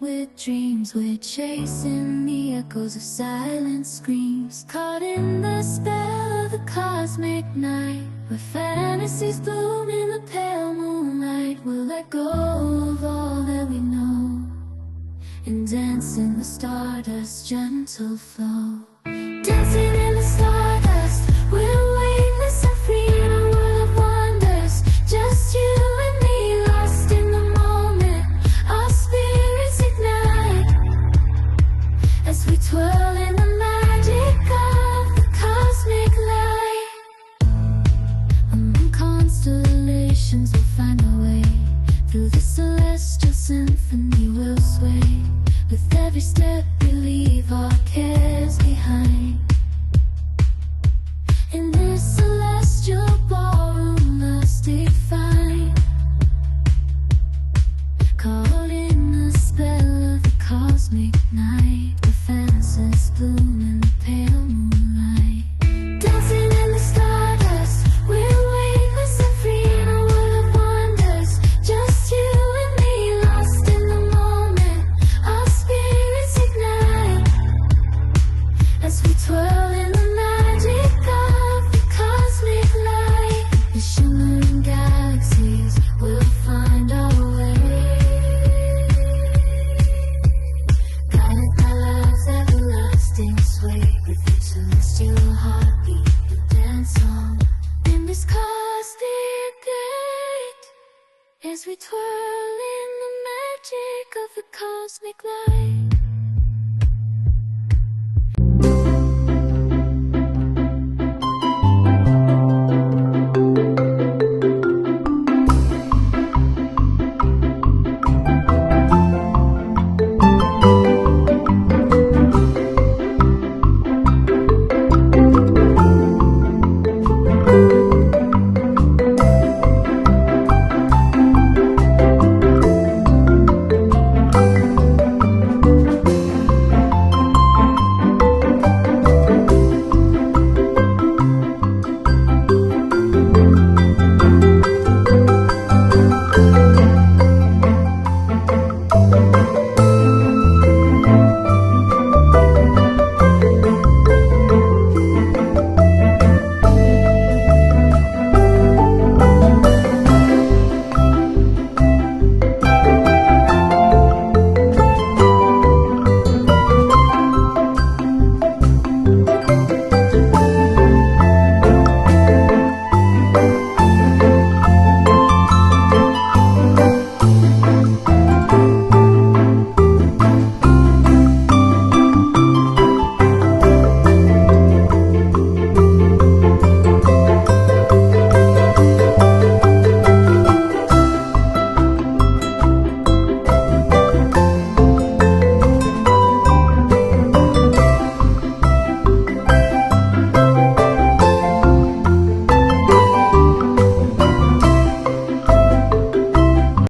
with dreams. We're chasing the echoes of silent screams, caught in the spell of the cosmic night, where fantasies bloom in the pale moonlight. We'll let go of all that we know and dance in the stardust's gentle flow. Dancing in the stardust, we're weightless and free in a world of wonders. Just you and me, lost in the moment. Our spirits ignite as we twirl in the magic of the cosmic light. Among constellations we'll find our way, through the celestial symphony we'll sway. With every step we leave our cares behind. In this celestial ballroom lost defined, caught in the spell of the cosmic night, where fantasies bloom in the